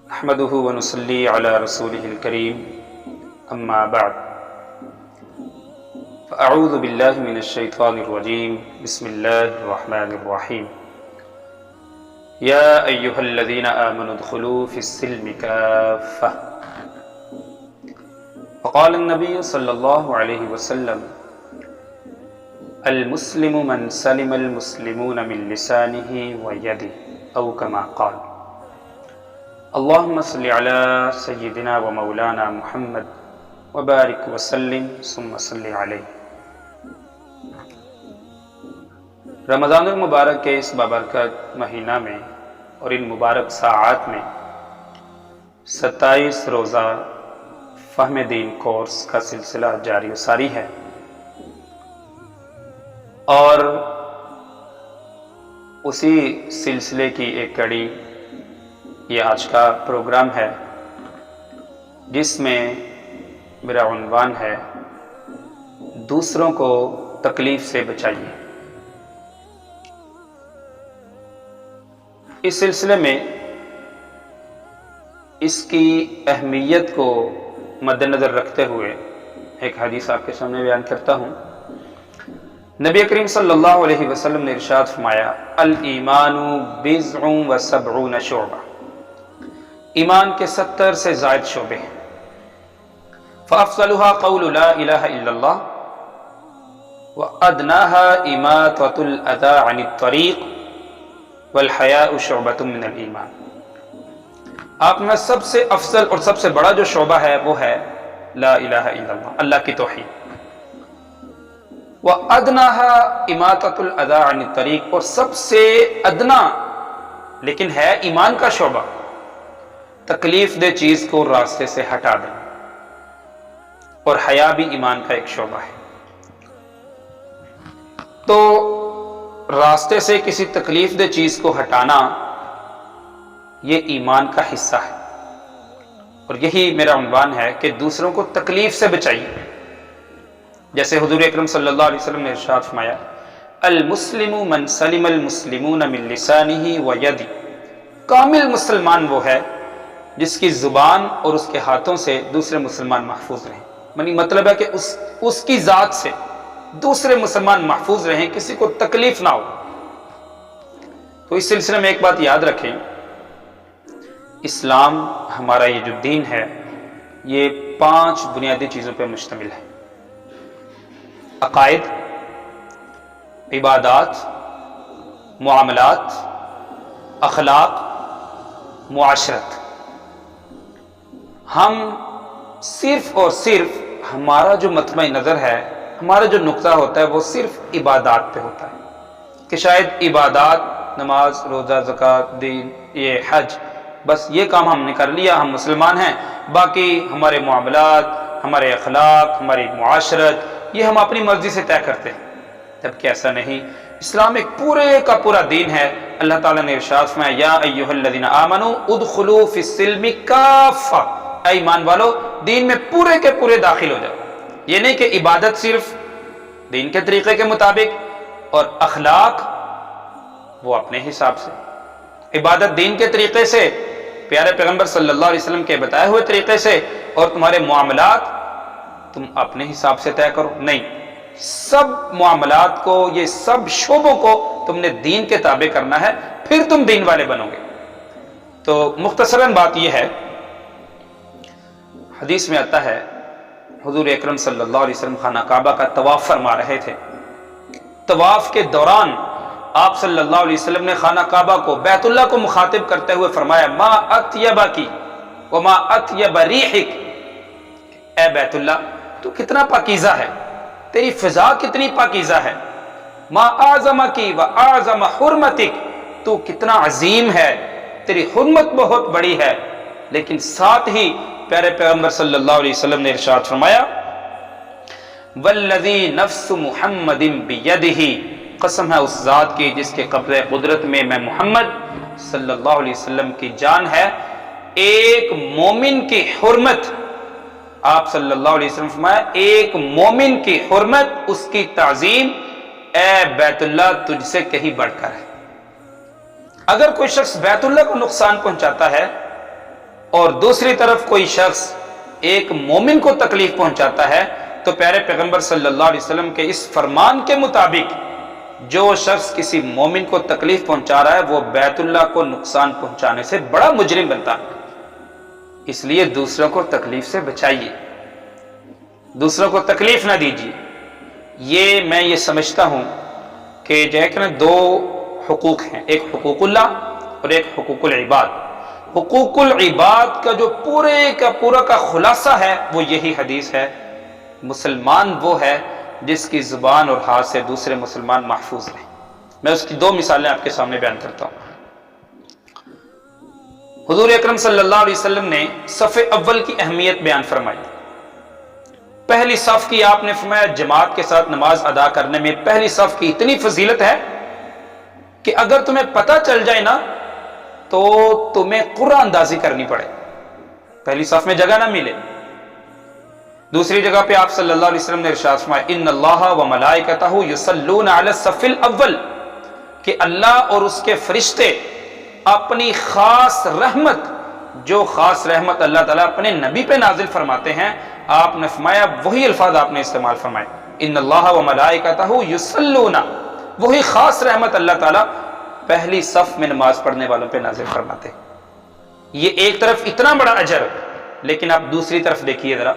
نحمده ونصلي على رسوله الكريم أما بعد فأعوذ بالله من الشيطان الرجيم بسم الله الرحمن الرحيم يا أيها الذين آمنوا ادخلوا في السلم كافة وقال النبي صلى الله عليه وسلم المسلم من سلم المسلمون من لسانه ويده أو كما قال اللهم صل على سيدنا ومولانا محمد وبارك وسلم ثم صل علیہ۔ رمضان المبارک کے اس بابرکت مہینہ میں اور ان مبارک ساعات میں 27 روزہ فہم دین کورس کا سلسلہ جاری و ساری ہے، اور اسی سلسلے کی ایک کڑی یہ آج کا پروگرام ہے، جس میں میرا عنوان ہے دوسروں کو تکلیف سے بچائیے۔ اس سلسلے میں اس کی اہمیت کو مد نظر رکھتے ہوئے ایک حدیث آپ کے سامنے بیان کرتا ہوں۔ نبی کریم صلی اللہ علیہ وسلم نے ارشاد فرمایا الایمان بضع و سبعون شعبہ، ایمان کے 70 سے زائد شعبے ہیں۔ فافضلها قول لا الہ الا اللہ وادناها اماطۃ الاذى عن الطریق والحیاء شعبۃ من الایمان۔ آپ میں سب سے افضل اور سب سے بڑا جو شعبہ ہے وہ ہے لا الہ الا اللہ، اللہ کی توحید۔ وادناها اماطۃ الاذى عن الطریق، اور سب سے ادنا لیکن ہے ایمان کا شعبہ تکلیف دہ چیز کو راستے سے ہٹا دیں، اور حیا بھی ایمان کا ایک شعبہ ہے۔ تو راستے سے کسی تکلیف دہ چیز کو ہٹانا یہ ایمان کا حصہ ہے، اور یہی میرا عنوان ہے کہ دوسروں کو تکلیف سے بچائیے۔ جیسے حضور اکرم صلی اللہ علیہ وسلم نے ارشاد فرمایا المسلم من سلم المسلمون من لسانہ ویدہ، کامل مسلمان وہ ہے جس کی زبان اور اس کے ہاتھوں سے دوسرے مسلمان محفوظ رہیں، یعنی مطلب ہے کہ اس کی ذات سے دوسرے مسلمان محفوظ رہیں، کسی کو تکلیف نہ ہو۔ تو اس سلسلے میں ایک بات یاد رکھیں، اسلام ہمارا یہ جو دین ہے یہ 5 بنیادی چیزوں پہ مشتمل ہے: عقائد، عبادات، معاملات، اخلاق، معاشرت۔ ہم صرف اور صرف ہمارا جو مطمع نظر ہے، ہمارا جو نقطہ ہوتا ہے وہ صرف عبادات پہ ہوتا ہے، کہ شاید عبادات، نماز، روزہ، زکوٰۃ، دین، یہ حج، بس یہ کام ہم نے کر لیا، ہم مسلمان ہیں، باقی ہمارے معاملات، ہمارے اخلاق، ہماری معاشرت یہ ہم اپنی مرضی سے طے کرتے ہیں، جبکہ ایسا نہیں۔ اسلام ایک پورے کا پورا دین ہے۔ اللہ تعالیٰ نے ارشاد فرمایا یا ایھا الذین آمنوا ادخلوا فی السلم کافہ، اے ایمان والو دین میں پورے کے پورے داخل ہو جاؤ۔ یہ نہیں کہ عبادت صرف دین کے طریقے کے مطابق، اور اخلاق وہ اپنے حساب سے، عبادت دین کے طریقے سے، پیارے پیغمبر صلی اللہ علیہ وسلم کے بتائے ہوئے طریقے سے، اور تمہارے معاملات تم اپنے حساب سے طے کرو، نہیں، سب معاملات کو، یہ سب شعبوں کو تم نے دین کے تابع کرنا ہے، پھر تم دین والے بنو گے۔ تو مختصراً بات یہ ہے، حدیث میں آتا ہے حضور اکرم صلی اللہ علیہ وسلم خانہ کعبہ کا طواف فرما رہے تھے۔ طواف کے دوران آپ صلی اللہ علیہ وسلم نے خانہ کعبہ کو، بیت اللہ کو مخاطب کرتے ہوئے فرمایا ما اطیبکی وما اطیب ریحک، اے بیت اللہ تو کتنا پاکیزہ ہے، تیری فضا کتنی پاکیزہ ہے، ما اعظمکی و اعظم حرمتک، تو کتنا عظیم ہے، تیری حرمت بہت بڑی ہے۔ لیکن ساتھ ہی پیارے پیغمبر صلی اللہ علیہ وسلم نے ارشاد فرمایا والذی نفس محمد بیدہ، قسم ہے اس ذات کی جس کے قبضہ قدرت میں محمد صلی اللہ علیہ وسلم کی جان ہے، ایک مومن کی حرمت، آپ صلی اللہ علیہ وسلم فرمایا ایک مومن کی حرمت، اس کی تعظیم اے بیت اللہ تجھ سے کہیں بڑھ کر ہے۔ اگر کوئی شخص بیت اللہ کو نقصان پہنچاتا ہے اور دوسری طرف کوئی شخص ایک مومن کو تکلیف پہنچاتا ہے تو پیارے پیغمبر صلی اللہ علیہ وسلم کے اس فرمان کے مطابق جو شخص کسی مومن کو تکلیف پہنچا رہا ہے وہ بیت اللہ کو نقصان پہنچانے سے بڑا مجرم بنتا ہے۔ اس لیے دوسروں کو تکلیف سے بچائیے، دوسروں کو تکلیف نہ دیجیے۔ میں یہ سمجھتا ہوں کہ جو ہے کہ نا دو حقوق ہیں، ایک حقوق اللہ اور ایک حقوق العباد۔ حقوق العباد کا جو پورے کا پورا کا خلاصہ ہے وہ یہی حدیث ہے، مسلمان وہ ہے جس کی زبان اور ہاتھ سے دوسرے مسلمان محفوظ رہیں۔ میں اس کی دو مثالیں آپ کے سامنے بیان کرتا ہوں۔ حضور اکرم صلی اللہ علیہ وسلم نے صف اول کی اہمیت بیان فرمائی۔ پہلی صف کی آپ نے فرمایا جماعت کے ساتھ نماز ادا کرنے میں پہلی صف کی اتنی فضیلت ہے کہ اگر تمہیں پتہ چل جائے نا تو تمہیں قرآن اندازی کرنی پڑے، پہلی صف میں جگہ نہ ملے۔ دوسری جگہ پہ آپ صلی اللہ علیہ وسلم نے ارشاد فرمایا ان اللہ و ملائکتہ یصلون علی الصف الاول، کہ اللہ اور اس کے فرشتے اپنی خاص رحمت، جو خاص رحمت اللہ تعالیٰ اپنے نبی پہ نازل فرماتے ہیں، آپ نے فرمایا وہی الفاظ آپ نے استعمال فرمائے، ان اللہ و ملائکتہ یصلون، وہی خاص رحمت اللہ تعالیٰ پہلی صف میں نماز پڑھنے والوں پہ نازل فرماتے ہیں۔ یہ ایک طرف اتنا بڑا اجر، لیکن آپ دوسری طرف دیکھیے ذرا،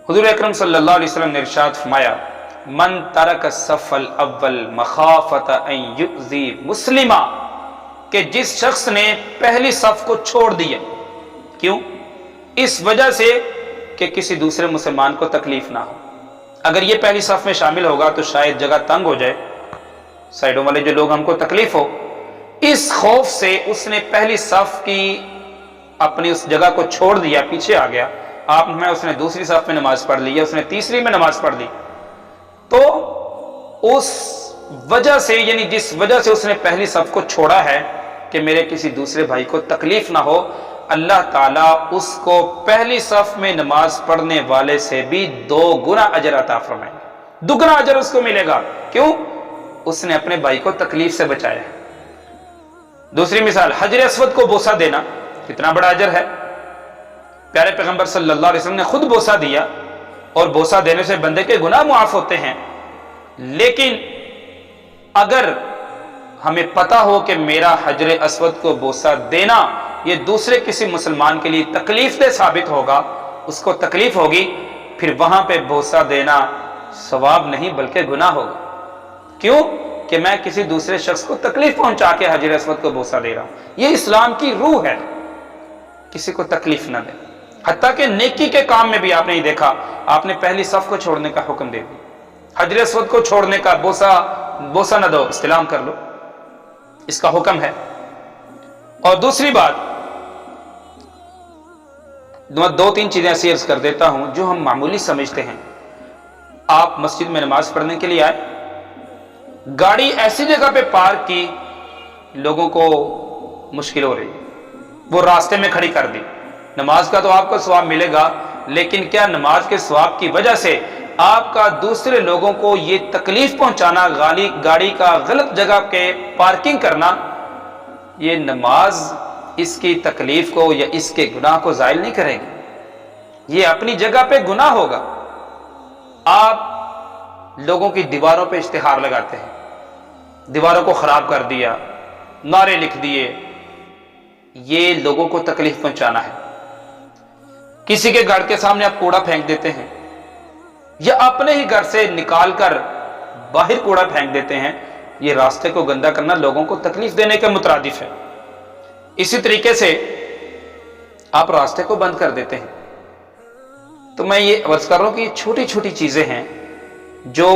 حضور اکرم صلی اللہ علیہ وسلم نے ارشاد فرمایا من ترک الصف الاول مخافۃ ان یؤذی مسلما، کہ جس شخص نے پہلی صف کو چھوڑ دیا، کیوں؟ اس وجہ سے کہ کسی دوسرے مسلمان کو تکلیف نہ ہو۔ اگر یہ پہلی صف میں شامل ہوگا تو شاید جگہ تنگ ہو جائے، سائیڈوں والے جو لوگ ہم کو تکلیف ہو، اس خوف سے اس نے پہلی صف کی اپنی اس جگہ کو چھوڑ دیا، پیچھے آ گیا۔ آپ میں اس نے دوسری صف میں نماز پڑھ لی، اس نے تیسری میں نماز پڑھ لی، تو اس وجہ سے، یعنی جس وجہ سے اس نے پہلی صف کو چھوڑا ہے کہ میرے کسی دوسرے بھائی کو تکلیف نہ ہو، اللہ تعالیٰ اس کو پہلی صف میں نماز پڑھنے والے سے بھی 2 گنا اجر عطا فرمائیں گے، 2 گنا اجر اس کو ملے گا۔ کیوں؟ اس نے اپنے بھائی کو تکلیف سے بچایا ہے۔ دوسری مثال، حجر اسود کو بوسہ دینا کتنا بڑا اجر ہے۔ پیارے پیغمبر صلی اللہ علیہ وسلم نے خود بوسہ دیا، اور بوسہ دینے سے بندے کے گناہ معاف ہوتے ہیں، لیکن اگر ہمیں پتہ ہو کہ میرا حجر اسود کو بوسہ دینا یہ دوسرے کسی مسلمان کے لیے تکلیف دہ ثابت ہوگا، اس کو تکلیف ہوگی، پھر وہاں پہ بوسہ دینا ثواب نہیں بلکہ گناہ ہوگا۔ کیوں؟ کہ میں کسی دوسرے شخص کو تکلیف پہنچا کے حجر اسود کو بوسہ دے رہا ہوں۔ یہ اسلام کی روح ہے، کسی کو تکلیف نہ دے۔ حتیٰ کہ نیکی کے کام میں بھی آپ نے دیکھا، آپ نے پہلی صف کو چھوڑنے کا حکم دے دیا، حجر اسود کو چھوڑنے کا، بوسہ نہ دو، استلام کر لو، اس کا حکم ہے۔ اور دوسری بات، 2-3 چیزیں ایسی عرض کر دیتا ہوں جو ہم معمولی سمجھتے ہیں۔ آپ مسجد میں نماز پڑھنے کے لیے آئے، گاڑی ایسی جگہ پہ پارک کی، لوگوں کو مشکل ہو رہی ہے، وہ راستے میں کھڑی کر دی، نماز کا تو آپ کو ثواب ملے گا، لیکن کیا نماز کے ثواب کی وجہ سے آپ کا دوسرے لوگوں کو یہ تکلیف پہنچانا، گاڑی کا غلط جگہ پہ پارکنگ کرنا، یہ نماز اس کی تکلیف کو یا اس کے گناہ کو زائل نہیں کرے گی، یہ اپنی جگہ پہ گناہ ہوگا۔ آپ لوگوں کی دیواروں پہ اشتہار لگاتے ہیں، دیواروں کو خراب کر دیا، نعرے لکھ دیے، یہ لوگوں کو تکلیف پہنچانا ہے۔ کسی کے گھر کے سامنے آپ کوڑا پھینک دیتے ہیں، یا اپنے ہی گھر سے نکال کر باہر کوڑا پھینک دیتے ہیں، یہ راستے کو گندا کرنا لوگوں کو تکلیف دینے کے مترادف ہے۔ اسی طریقے سے آپ راستے کو بند کر دیتے ہیں۔ تو میں یہ عرض کر رہا ہوں کہ یہ چھوٹی چھوٹی چیزیں ہیں جو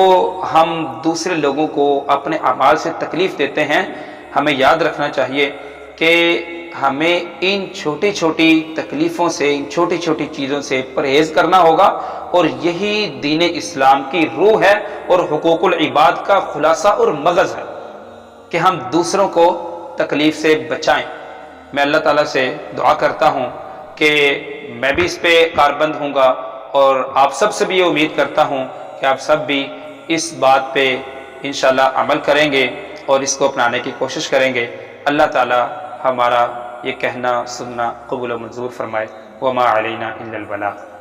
ہم دوسرے لوگوں کو اپنے اعمال سے تکلیف دیتے ہیں۔ ہمیں یاد رکھنا چاہیے کہ ہمیں ان چھوٹی چھوٹی تکلیفوں سے، ان چھوٹی چھوٹی چیزوں سے پرہیز کرنا ہوگا، اور یہی دین اسلام کی روح ہے اور حقوق العباد کا خلاصہ اور مغز ہے کہ ہم دوسروں کو تکلیف سے بچائیں۔ میں اللہ تعالیٰ سے دعا کرتا ہوں کہ میں بھی اس پہ کاربند ہوں گا، اور آپ سب سے بھی یہ امید کرتا ہوں کہ آپ سب بھی اس بات پہ انشاءاللہ عمل کریں گے اور اس کو اپنانے کی کوشش کریں گے۔ اللہ تعالیٰ ہمارا یہ کہنا سننا قبول و منظور فرمائے۔ وما علینا الا البلاغ۔